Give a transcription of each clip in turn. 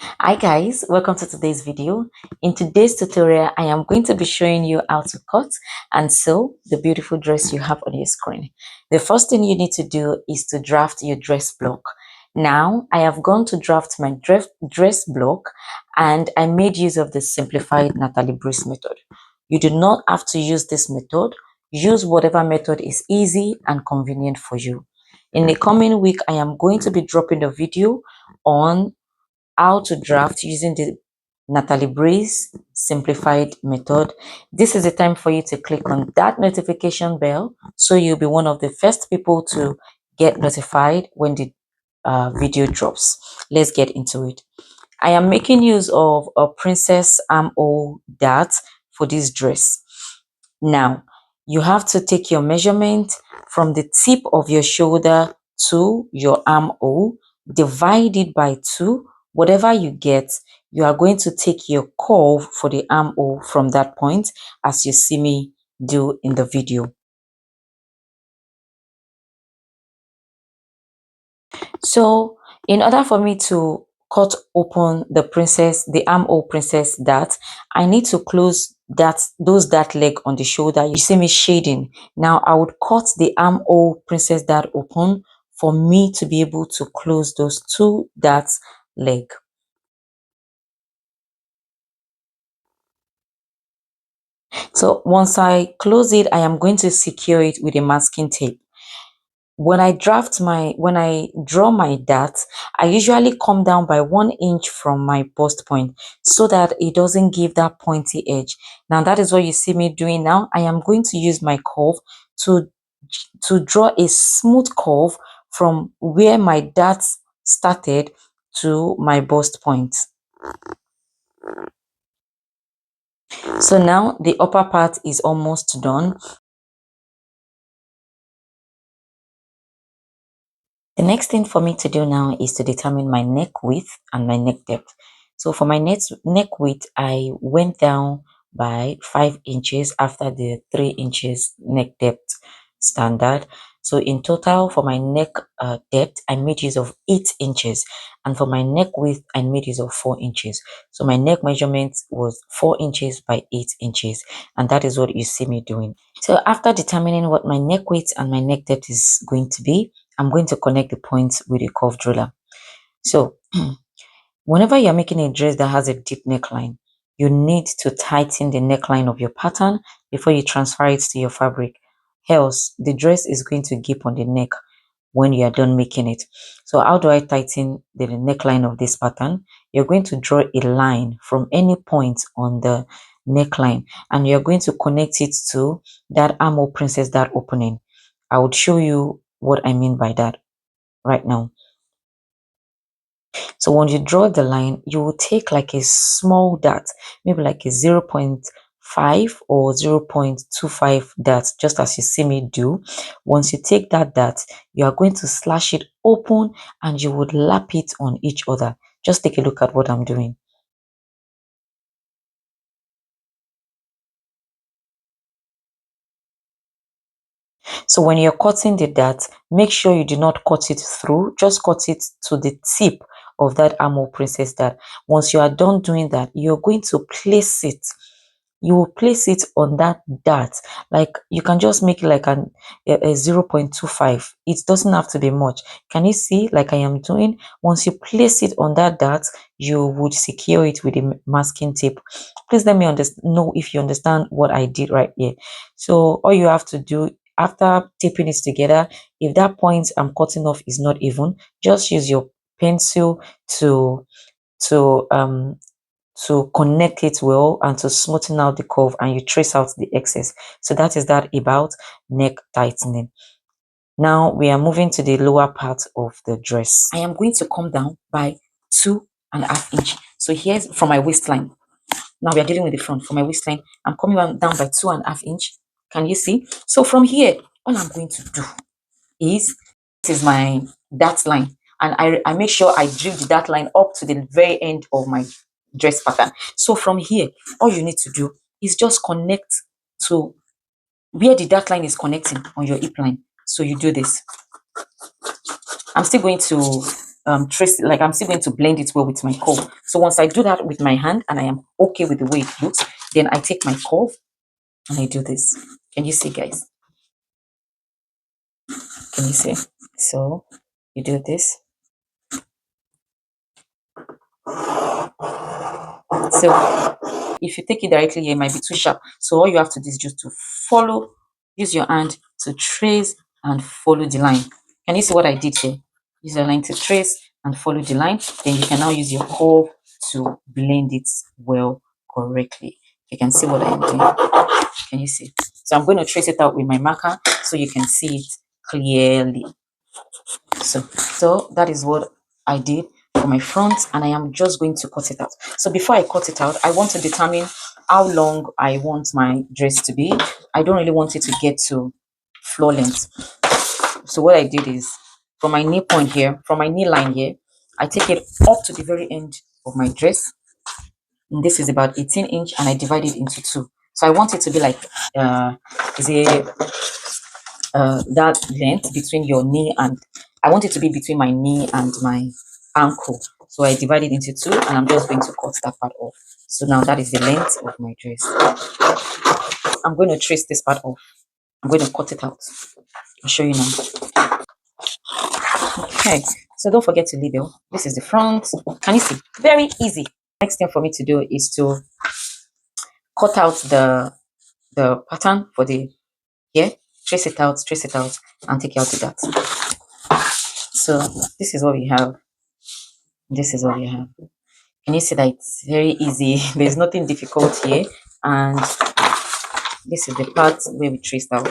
Hi guys, welcome to today's video. In today's tutorial, I am going to be showing you how to cut and sew the beautiful dress you have on your screen. The first thing you need to do is to draft your dress block. Now, I have gone to draft my dress block and I made use of the simplified Natalie Bruce method. You do not have to use this method. Use whatever method is easy and convenient for you. In the coming week, I am going to be dropping a video on how to draft using the Natalie Breeze simplified method. This is the time for you to click on that notification bell so you'll be one of the first people to get notified when the video drops. Let's get into it. I am making use of a princess armhole dart for this dress. Now, you have to take your measurement from the tip of your shoulder to your armhole, divide it by 2. Whatever you get, you are going to take your curve for the armhole from that point, as you see me do in the video. So, in order for me to cut open the armhole princess dart, I need to close those dart leg on the shoulder. You see me shading. Now I would cut the armhole princess dart open for me to be able to close those 2 dart leg. So once I close it, I am going to secure it with a masking tape. When I draw my dart, I usually come down by 1 inch from my bust point so that it doesn't give that pointy edge. Now that is what you see me doing now. I am going to use my curve to draw a smooth curve from where my dart started to my bust point. So now the upper part is almost done. The next thing for me to do now is to determine my neck width and my neck depth. So for my neck width, I went down by 5 inches after the 3 inches neck depth standard. So in total for my neck depth, I made use of 8 inches. And for my neck width, I made use of 4 inches. So my neck measurement was 4 inches by 8 inches. And that is what you see me doing. So after determining what my neck width and my neck depth is going to be, I'm going to connect the points with a curved ruler. So whenever you're making a dress that has a deep neckline, you need to tighten the neckline of your pattern before you transfer it to your fabric. Else, the dress is going to gape on the neck when you are done making it. So how do I tighten the neckline of this pattern? You're going to draw a line from any point on the neckline and you're going to connect it to that armhole princess dart opening. I would show you what I mean by that right now. So when you draw the line, you will take like a small dart, maybe like a 0.5 or 0.25 dart, just as you see me do. Once you take that dart, you are going to slash it open and you would lap it on each other. Just take a look at what I'm doing. So when you're cutting the dart, make sure you do not cut it through, just cut it to the tip of that armhole princess dart. Once you are done doing that, you're going to place it. You will place it on that dart. Like you can just make it like a 0.25. It doesn't have to be much. Can you see like I am doing? Once you place it on that dart, you would secure it with a masking tape. Please let me know if you understand what I did right here. So all you have to do after taping it together, if that point I'm cutting off is not even, just use your pencil to um to connect it well and to smoothen out the curve, and you trace out the excess. So that is that about neck tightening. Now we are moving to the lower part of the dress. I am going to come down by 2.5 inches. So here's from my waistline. Now we are dealing with the front. From my waistline, I'm coming down by 2.5 inches. Can you see? So from here, all I'm going to do is, this is my dart line, and I make sure I drill the dart line up to the very end of my dress pattern. So from here, all you need to do is just connect to where the dart line is connecting on your hip line. So you do this. I'm still going to trace, like I'm still going to blend it well with my curve. So once I do that with my hand and I am okay with the way it looks, then I take my curve and I do this. Can you see, guys? Can you see? So you do this. So if you take it directly here, it might be too sharp. So all you have to do is just to follow, use your hand to trace and follow the line. Can you see what I did here? Use your line to trace and follow the line. Then you can now use your curve to blend it well correctly. You can see what I'm doing. Can you see? So I'm going to trace it out with my marker so you can see it clearly. So that is what I did for my front, and I am just going to cut it out. So before I cut it out, I want to determine how long I want my dress to be. I don't really want it to get to floor length. So what I did is, from my knee point here, from my knee line here, I take it up to the very end of my dress. And this is about 18 inch, and I divide it into two. So I want it to be like is it that length between your knee and, I want it to be between my knee and my ankle. So I divide it into two, and I'm just going to cut that part off. So now that is the length of my dress. I'm going to trace this part off. I'm going to cut it out. I'll show you now. Okay, so don't forget to label. This is the front. Can you see? Very easy. Next thing for me to do is to cut out the pattern for the hair. Trace it out, and take it out to that. So this is what we have. This is what we have. Can you see that it's very easy? There's nothing difficult here. And this is the part where we traced out.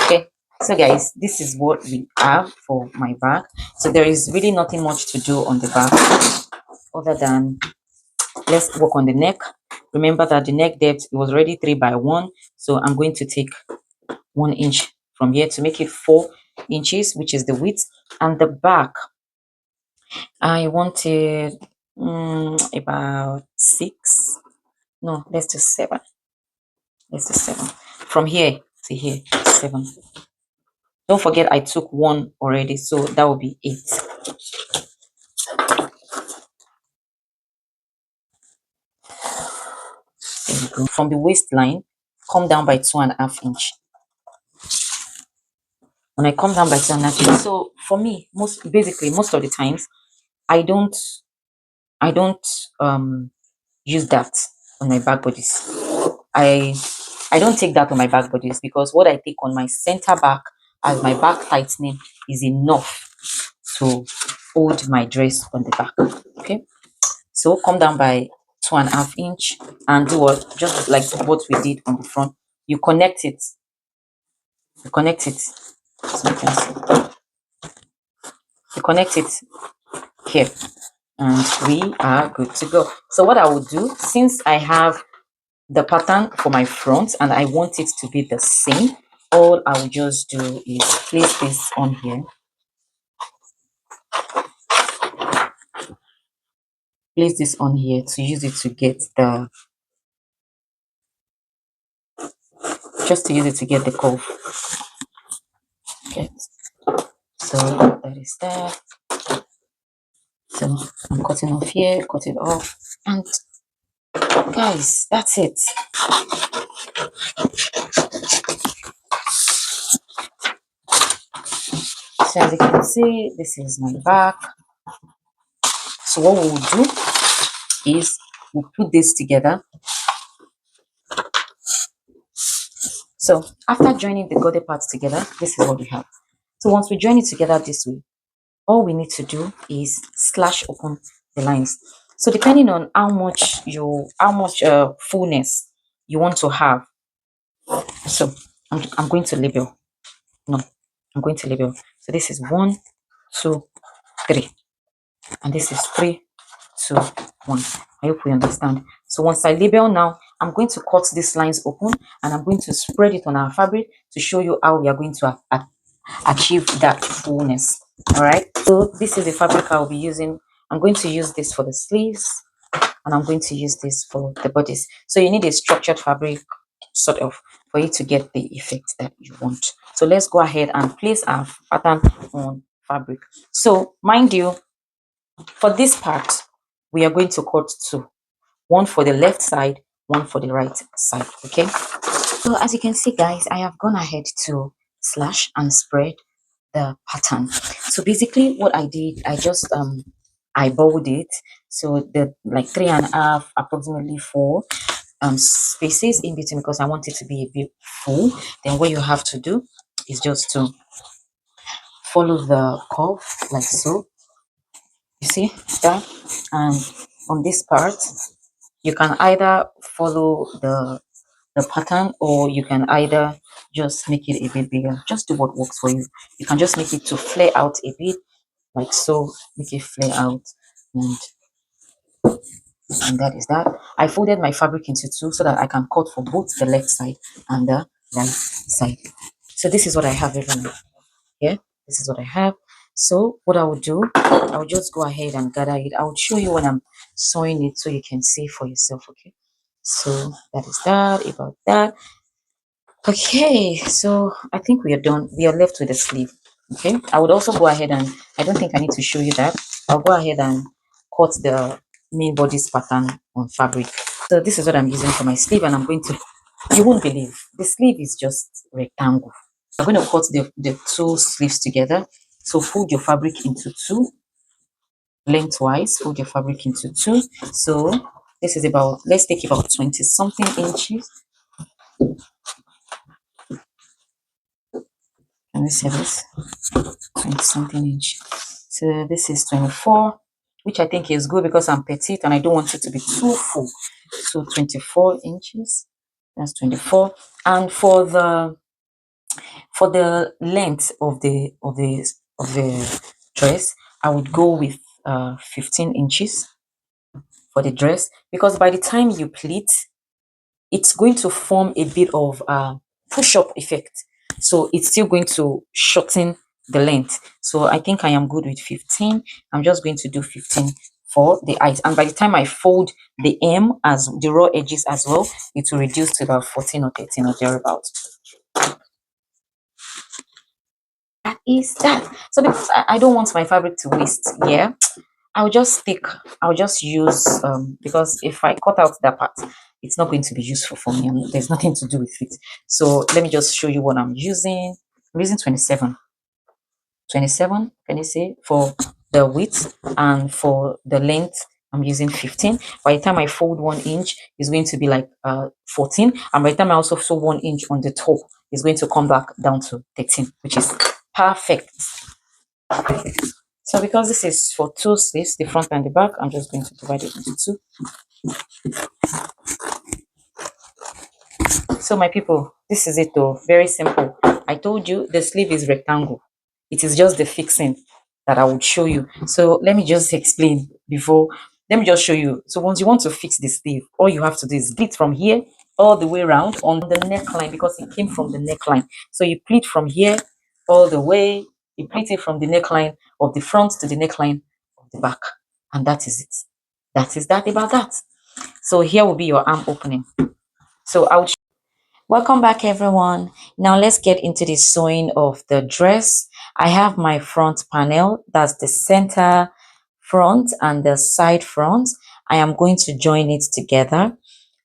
Okay, so guys, this is what we have for my bag. So there is really nothing much to do on the back other than, let's work on the neck. Remember that the neck depth, it was already 3 by 1, so I'm going to take 1 inch from here to make it 4 inches, which is the width. And the back, I wanted about 6. No, let's do 7. Let's do 7. From here to here, 7. Don't forget I took 1 already, so that will be 8. There we go. From the waistline, come down by 2.5 inch. When I come down by 2.5 inch, so for me, most of the times, I don't use that on my back bodies. I don't take that on my back bodies, because what I take on my center back as my back tightening is enough to hold my dress on the back. Okay, so come down by 2.5 inch and do what, just like what we did on the front. You connect it. You connect it. So you can see. You connect it here, and we are good to go. So what I will do, since I have the pattern for my front and I want it to be the same, all I will just do is place this on here. Place this on here to use it to get the, just to use it to get the curve. Okay, so that is there. So I'm cutting off here, cut it off, and guys, that's it. So as you can see, this is my back. So what we will do is we'll put this together. So after joining the godet parts together, this is what we have. So once we join it together this way, all we need to do is slash open the lines. So depending on how much fullness you want to have, so I'm going to label. No, I'm going to label. So this is 1, 2, 3, and this is 3, 2, 1. I hope we understand. So once I label now, I'm going to cut these lines open, and I'm going to spread it on our fabric to show you how we are going to achieve that fullness. All right, so this is the fabric I'll be using. I'm going to use this for the sleeves, and I'm going to use this for the bodice. So you need a structured fabric, sort of, for you to get the effect that you want. So let's go ahead and place our pattern on fabric. So mind you, for this part, we are going to cut two, one for the left side, one for the right side. Okay, so as you can see guys, I have gone ahead to slash and spread the pattern. So basically what I did, I just eyeballed it, so the like 3.5, approximately 4 spaces in between, because I want it to be a bit full. Then what you have to do is just to follow the curve like so. You see that? And on this part, you can either follow the pattern, or you can either just make it a bit bigger. Just do what works for you. You can just make it to flare out a bit like so. Make it flare out, and that is that. I folded my fabric into two so that I can cut for both the left side and the right side. So this is what I have everyone here. This is what I have. So what I will do, I will just go ahead and gather it. I will show you when I'm sewing it so you can see for yourself. Okay, so that is that about that. Okay, so I think we are done. We are left with the sleeve. Okay, I would also go ahead and, I don't think I need to show you that. I'll go ahead and cut the main bodice pattern on fabric. So this is what I'm using for my sleeve, and I'm going to, you won't believe, the sleeve is just rectangle. I'm going to cut the two sleeves together. So fold your fabric into two, lengthwise, fold your fabric into two. So this is about, let's take about 20 something inches. Can we see this? 20 something inch. So this is 24, which I think is good because I'm petite and I don't want it to be too full. So 24 inches, that's 24. And for the length of the dress, I would go with 15 inches for the dress, because by the time you pleat, it's going to form a bit of a push-up effect, so it's still going to shorten the length. So I think I am good with 15. I'm just going to do 15 for the eyes, and by the time I fold the M as the raw edges as well, it will reduce to about 14 or 13 or thereabout. That is that. So because I don't want my fabric to waste, yeah, I'll just stick, I'll just use, because if I cut out that part, it's not going to be useful for me. There's nothing to do with it. So let me just show you what I'm using. I'm using 27. 27, can you see? For the width, and for the length, I'm using 15. By the time I fold 1 inch, it's going to be like 14. And by the time I also sew 1 inch on the top, it's going to come back down to 13, which is perfect. So because this is for two sleeves, the front and the back, I'm just going to divide it into two. So my people, this is it though. Very simple. I told you the sleeve is rectangle. It is just the fixing that I would show you. So let me just explain before. Let me just show you. So once you want to fix the sleeve, all you have to do is pleat from here all the way around on the neckline, because it came from the neckline. So you pleat from here all the way. You pleat it from the neckline of the front to the neckline of the back. And that is it. That is that about that. So here will be your arm opening. So I would, welcome back everyone. Now let's get into the sewing of the dress. I have my front panel, that's the center front and the side front. I am going to join it together.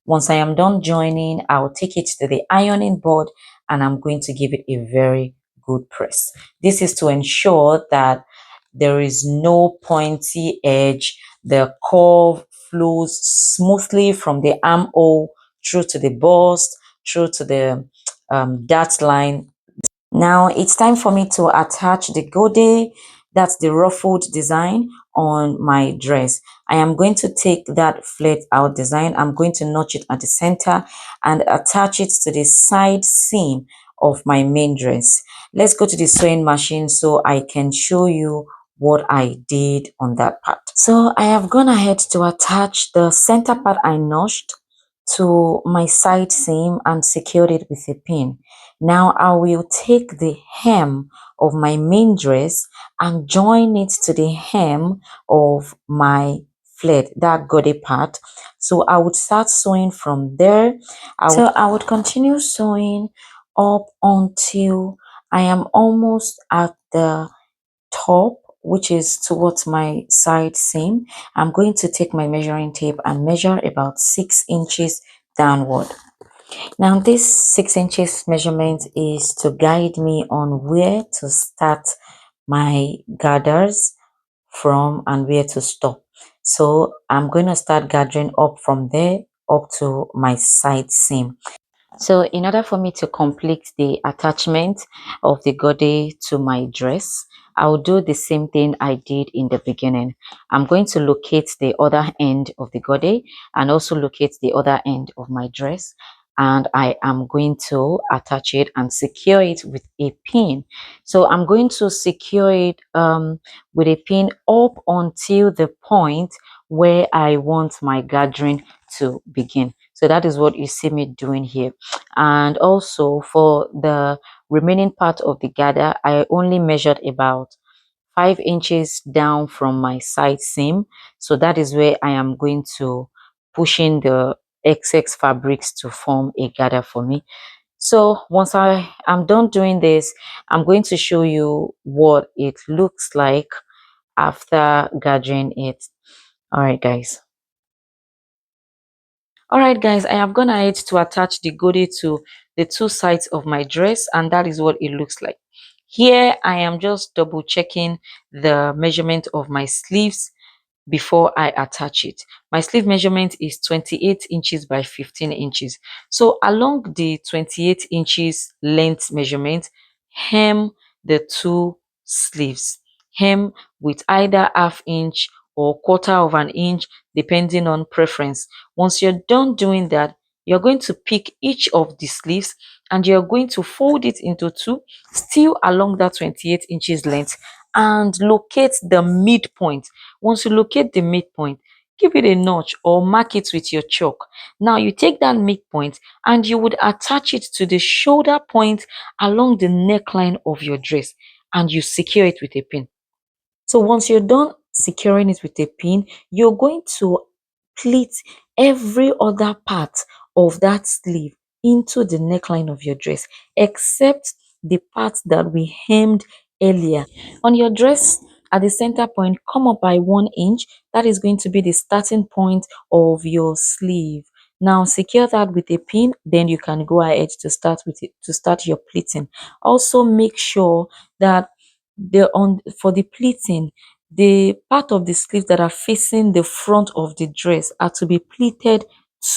Once I am done joining, I'll take it to the ironing board and I'm going to give it a very good press. This is to ensure that there is no pointy edge. The curve flows smoothly from the armhole through to the bust, through to the dart line. Now it's time for me to attach the godet, that's the ruffled design on my dress. I am going to take that flat out design, I'm going to notch it at the center and attach it to the side seam of my main dress. Let's go to the sewing machine so I can show you what I did on that part. So I have gone ahead to attach the center part I notched to my side seam and secured it with a pin. Now I will take the hem of my main dress and join it to the hem of my flat, that godet part. So I would start sewing from there. I would continue sewing up until I am almost at the top, which is towards my side seam, I'm going to take my measuring tape and measure about 6 inches downward. Now this 6 inches measurement is to guide me on where to start my gathers from and where to stop. So I'm going to start gathering up from there up to my side seam. So in order for me to complete the attachment of the godet to my dress, I'll do the same thing I did in the beginning. I'm going to locate the other end of the godet and also locate the other end of my dress, and I am going to attach it and secure it with a pin. So I'm going to secure it with a pin up until the point where I want my gathering to begin. So that is what you see me doing here. And also for the remaining part of the gather, I only measured about 5 inches down from my side seam. So that is where I am going to push in the XX fabrics to form a gather for me. So once I am done doing this, I'm going to show you what it looks like after gathering it. All right, guys. All right, guys, I have gone ahead to attach the goodie to the two sides of my dress, and that is what it looks like. Here, I am just double checking the measurement of my sleeves before I attach it. My sleeve measurement is 28 inches by 15 inches. So along the 28 inches length measurement, hem the two sleeves. Hem with either half inch or quarter of an inch, depending on preference. Once you're done doing that, you're going to pick each of the sleeves and you're going to fold it into two, still along that 28 inches length, and locate the midpoint. Once you locate the midpoint, give it a notch or mark it with your chalk. Now you take that midpoint and you would attach it to the shoulder point along the neckline of your dress, and you secure it with a pin. So once you're done securing it with a pin, you're going to pleat every other part of that sleeve into the neckline of your dress, except the part that we hemmed earlier. On your dress, at the center point, come up by 1 inch. That is going to be the starting point of your sleeve. Now secure that with a pin, then you can go ahead to start with it to start your pleating. Also make sure that the on for the pleating, the part of the sleeve that are facing the front of the dress are to be pleated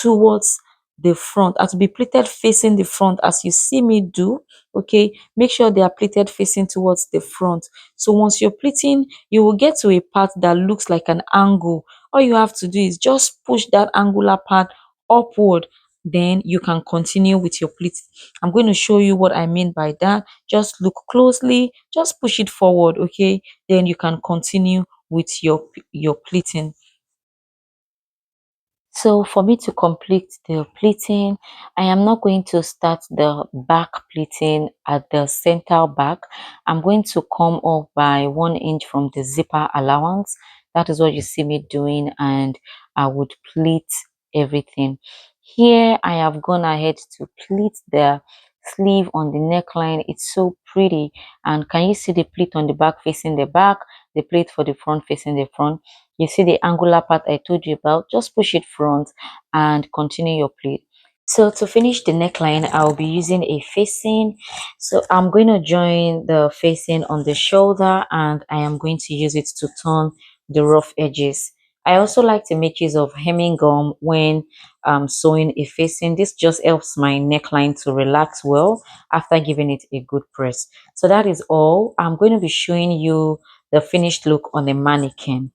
towards the front, are to be pleated facing the front as you see me do. Okay, make sure they are pleated facing towards the front. So once you're pleating, you will get to a part that looks like an angle. All you have to do is just push that angular part upward, then you can continue with your pleat. I'm going to show you what I mean by that. Just look closely, just push it forward, okay? Then you can continue with your pleating. So for me to complete the pleating, I am not going to start the back pleating at the center back. I'm going to come up by 1 inch from the zipper allowance. That is what you see me doing, and I would pleat everything. Here I have gone ahead to pleat the sleeve on the neckline. It's so pretty. And can you see the pleat on the back facing the back, the pleat for the front facing the front? You see the angular part I told you about, just push it front and continue your pleat. So to finish the neckline, I'll be using a facing. So I'm going to join the facing on the shoulder, and I am going to use it to turn the rough edges. I also like to make use of hemming gum when sewing a facing. This just helps my neckline to relax well after giving it a good press. So that is all. I'm going to be showing you the finished look on the mannequin.